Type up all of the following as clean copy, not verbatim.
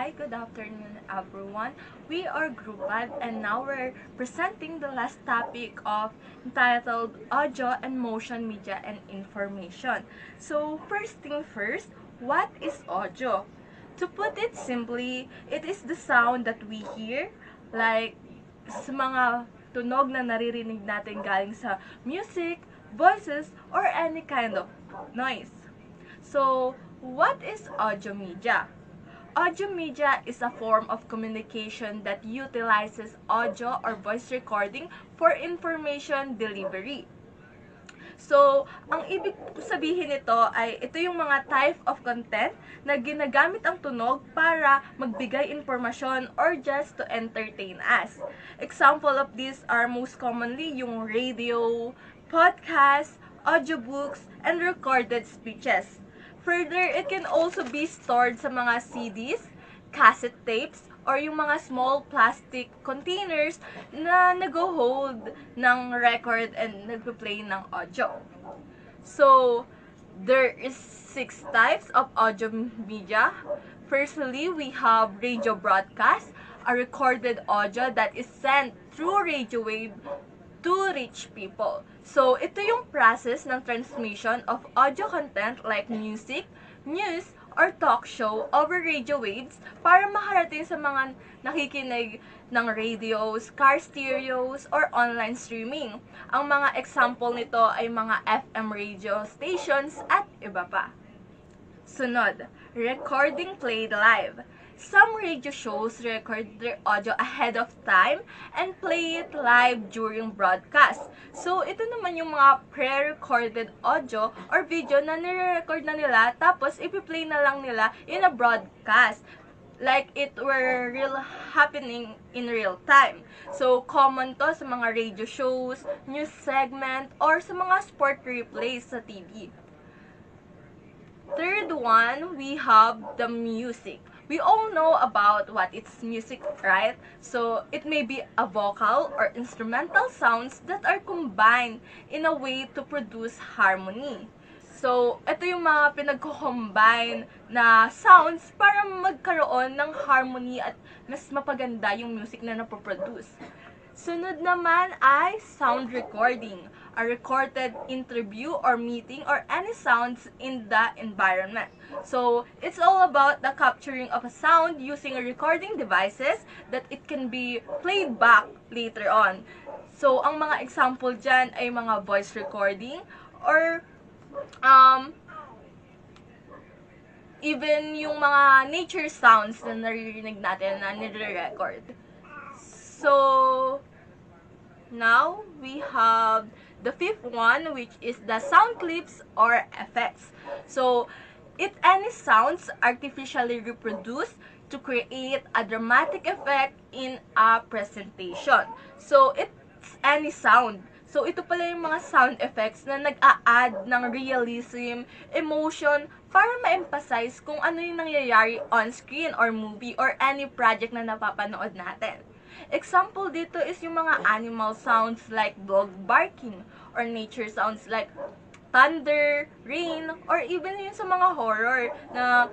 Hi, good afternoon everyone. We are Group 5 and now we're presenting the last topic of entitled Audio and Motion Media and Information. So first thing first, what is audio? To put it simply, it is the sound that we hear, like sa mga tunog na naririnig natin galing sa music, voices, or any kind of noise. So, what is audio media? Audio media is a form of communication that utilizes audio or voice recording for information delivery. So, ang ibig sabihin nito ay ito yung mga type of content na ginagamit ang tunog para magbigay informasyon or just to entertain us. Example of these are most commonly yung radio, podcast, audiobooks, and recorded speeches. Further, it can also be stored sa mga CDs, cassette tapes, or yung mga small plastic containers na nag-hold ng record and nagpa-play ng audio. So, there is 6 types of audio media. Firstly, we have radio broadcast, a recorded audio that is sent through radio wave to reach people. So, ito yung process ng transmission of audio content like music, news, or talk show over radio waves para makarating sa mga nakikinig ng radios, car stereos, or online streaming. Ang mga example nito ay mga FM radio stations at iba pa. Sunod, recording played live. Some radio shows record their audio ahead of time and play it live during broadcast. So, ito naman yung mga pre-recorded audio or video na nire-record na nila tapos ipi-play na lang nila in a broadcast. Like it were real happening in real time. So, common to sa mga radio shows, news segment, or sa mga sport replays sa TV. Third one, we have the music. We all know about what it's music, right? So, it may be a vocal or instrumental sounds that are combined in a way to produce harmony. So, ito yung mga pinagko-combine na sounds para magkaroon ng harmony at mas mapaganda yung music na napoproduce. Sunod naman ay sound recording, a recorded interview or meeting or any sounds in the environment. So, it's all about the capturing of a sound using recording devices that it can be played back later on. So, ang mga example dyan ay mga voice recording or even yung mga nature sounds na naririnig natin na nire-record. So, now we have the fifth one, which is the sound clips or effects. So, any sounds artificially reproduced to create a dramatic effect in a presentation. So, it's any sound. So, ito pala yung mga sound effects na nag-a-add ng realism, emotion, para ma-emphasize kung ano yung nangyayari on screen or movie or any project na napapanood natin. Example dito is yung mga animal sounds like dog barking or nature sounds like thunder, rain, or even yung sa mga horror na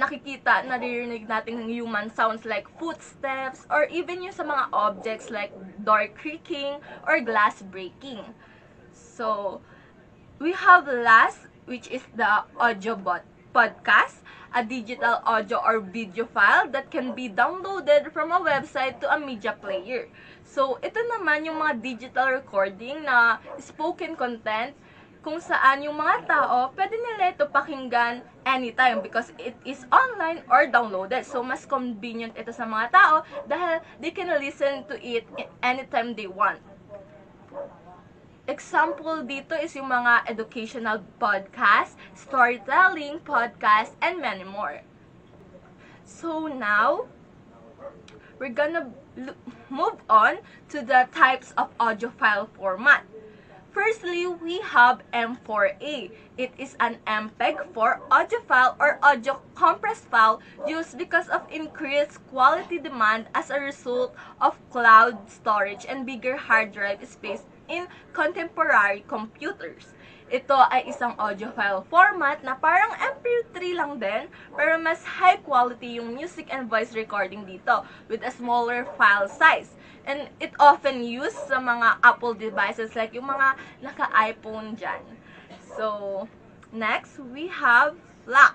nakikita, naririnig natin ng human sounds like footsteps, or even yung sa mga objects like door creaking or glass breaking. So, we have last, which is the audio podcast, a digital audio or video file that can be downloaded from a website to a media player. So, ito naman yung mga digital recording na spoken content kung saan yung mga tao, pwede nila ito pakinggan anytime because it is online or downloaded. So, mas convenient ito sa mga tao dahil they can listen to it anytime they want. Example dito is yung mga educational podcast, storytelling podcast, and many more. So, now, we're gonna move on to the types of audio file format. Firstly, we have M4A. It is an MPEG-4 audio file or audio compressed file used because of increased quality demand as a result of cloud storage and bigger hard drive space in contemporary computers. Ito ay isang audio file format na parang MP3 lang din, pero mas high quality yung music and voice recording dito with a smaller file size. And it often used sa mga Apple devices like yung mga naka-iPhone dyan. So, next, we have FLAC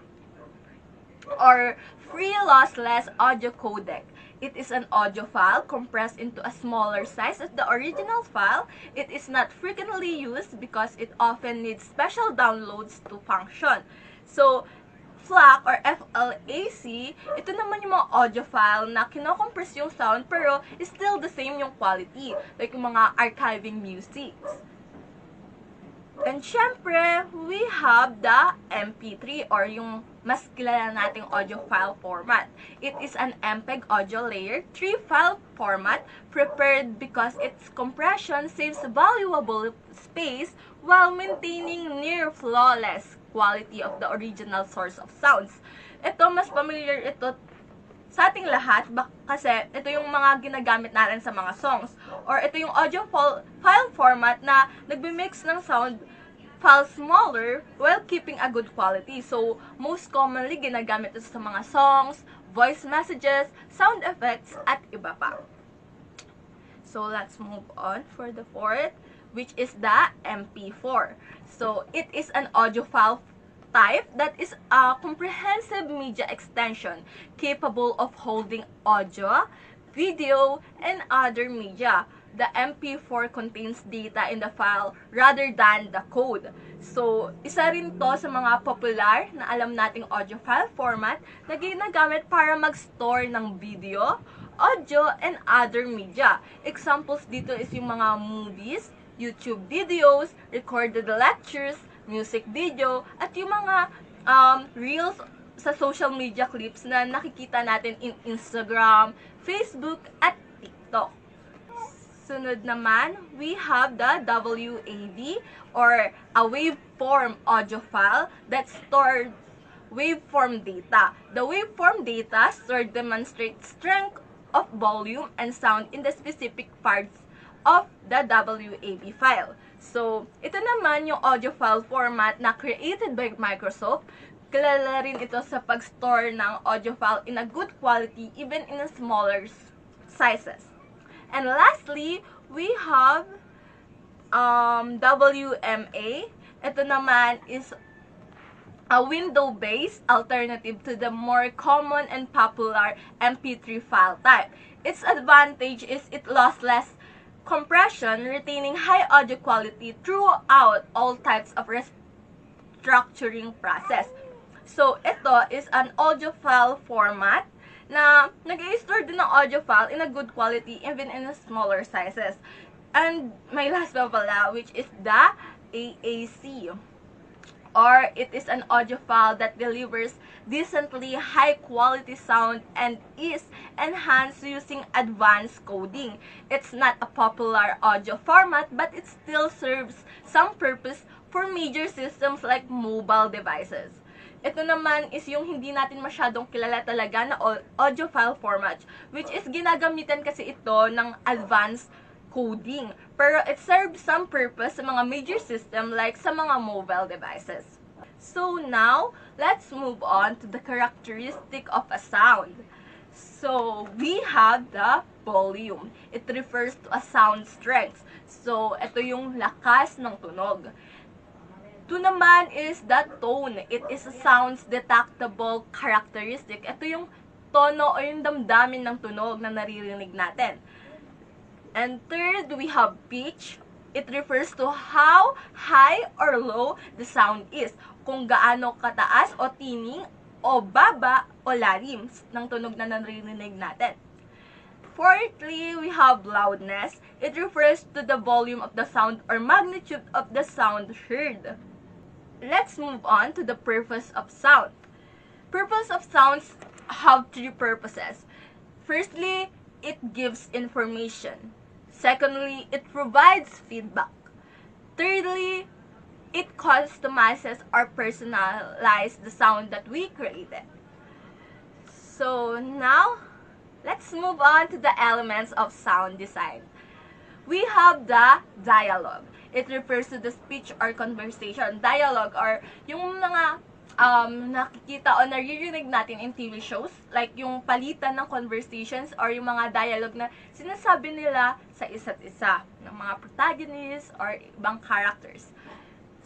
or Free Lossless Audio Codec. It is an audio file compressed into a smaller size as the original file. It is not frequently used because it often needs special downloads to function. So, FLAC or FLAC, ito naman yung mga audio file na kinocompress yung sound pero still the same yung quality, like yung mga archiving music. And syempre, we have the MP3 or yung mas kilala nating audio file format. It is an MPEG audio layer 3 file format prepared because its compression saves valuable space while maintaining near flawless quality of the original source of sounds. Ito, mas familiar ito sa ating lahat kasi ito yung mga ginagamit natin sa mga songs. Or ito yung audio file format na nagbi-mix ng sound file smaller while keeping a good quality. So, most commonly ginagamit ito sa mga songs, voice messages, sound effects, at iba pa. So, let's move on for the fourth, which is the MP4. So, it is an audio file type that is a comprehensive media extension capable of holding audio, video, and other media. The MP4 contains data in the file rather than the code. So, isa rin to sa mga popular na alam nating audio file format na ginagamit para mag-store ng video, audio, and other media. Examples dito is yung mga movies, YouTube videos, recorded lectures, music video, at yung mga reels sa social media clips na nakikita natin in Instagram, Facebook, at TikTok. Sunod naman, we have the WAV or a waveform audio file that stored waveform data. The waveform data stored demonstrates strength of volume and sound in the specific parts of the WAV file. So, ito naman yung audio file format na created by Microsoft. Kilala rin ito sa pag-store ng audio file in a good quality even in a smaller sizes. And lastly, we have WMA. Ito naman is a window-based alternative to the more common and popular MP3 file type. Its advantage is it lossless compression, retaining high audio quality throughout all types of restructuring process. So, ito is an audio file format na nag-i-store din ng audio file in a good quality even in a smaller sizes. And my last pa pala, which is the AAC. Or it is an audio file that delivers decently high quality sound and is enhanced using advanced coding. It's not a popular audio format but it still serves some purpose for major systems like mobile devices. Ito naman is yung hindi natin masyadong kilala talaga na audio file format, which is ginagamitan kasi ito ng advanced coding. Pero it serves some purpose sa mga major system like sa mga mobile devices. So now, let's move on to the characteristic of a sound. So, we have the volume. It refers to a sound strength. So, ito yung lakas ng tunog. Ito naman is the tone. It is a sound's detectable characteristic. Ito yung tono o yung damdamin ng tunog na naririnig natin. And third, we have pitch. It refers to how high or low the sound is. Kung gaano kataas o tining o baba o lalim ng tunog na naririnig natin. Fourthly, we have loudness. It refers to the volume of the sound or magnitude of the sound heard. Let's move on to the purpose of sound. Purpose of sounds have three purposes. Firstly, it gives information. Secondly, it provides feedback. Thirdly, it customizes or personalizes the sound that we created. So now, let's move on to the elements of sound design. we have the dialogue. It refers to the speech or conversation. Dialogue or yung mga nakikita o naririnig natin in TV shows, like yung palitan ng conversations or yung mga dialogue na sinasabi nila sa isa't isa ng mga protagonists or ibang characters.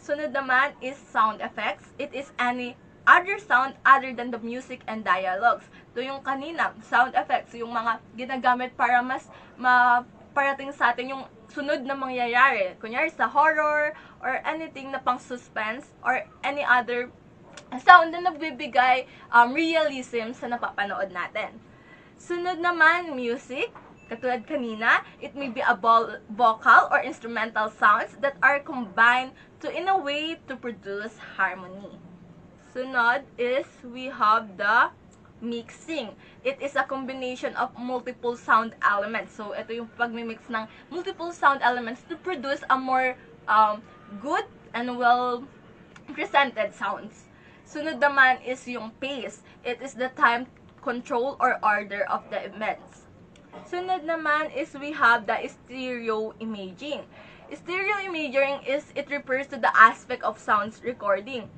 Sunod naman is sound effects. It is any other sound other than the music and dialogues. So yung kanina, sound effects, yung mga ginagamit para mas maparating sa atin yung sunod na mangyayari. Kunyari sa horror or anything na pang suspense or any other sound na nagbibigay realism sa napapanood natin. Sunod naman, music. Katulad kanina, it may be a vocal or instrumental sounds that are combined to in a way to produce harmony. Sunod is we have the mixing. It is a combination of multiple sound elements. So, ito yung pagmimix ng multiple sound elements to produce a more good and well presented sounds. Sunod naman is yung pace. It is the time control or order of the events. Sunod naman is we have the stereo imaging. Stereo imaging is it refers to the aspect of sounds recording.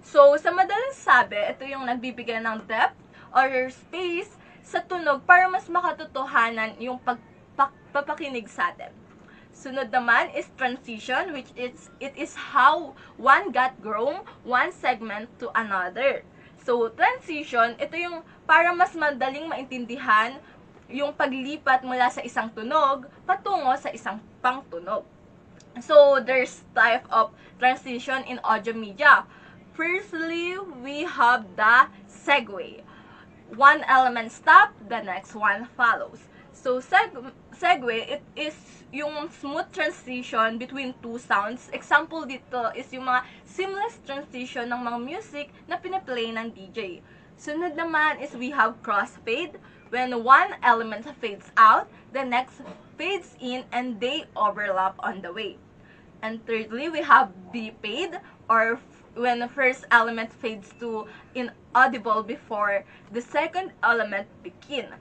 So, sa madaling sabi, ito yung nagbibigay ng depth or space sa tunog para mas makatotohanan yung papakinig sa atin. Sunod naman is transition, which it is how one got grown, one segment to another. So, transition, ito yung para mas madaling maintindihan yung paglipat mula sa isang tunog patungo sa isang pangtunog. So, there's type of transition in audio media. Firstly, we have the segue. One element stop, the next one follows. So, segue, it is yung smooth transition between two sounds. Example dito is yung mga seamless transition ng mga music na pinaplay ng DJ. Sunod naman is we have crossfade. When one element fades out, the next fades in and they overlap on the way. And thirdly, we have B-fade or when the first element fades to inaudible before the second element begin.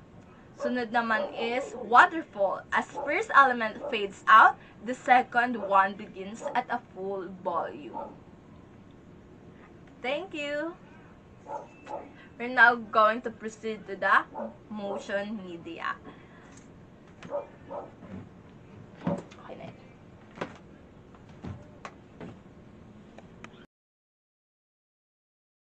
Sunod naman is waterfall. As first element fades out, the second one begins at a full volume. Thank you. We're now going to proceed to the motion media. Okay na.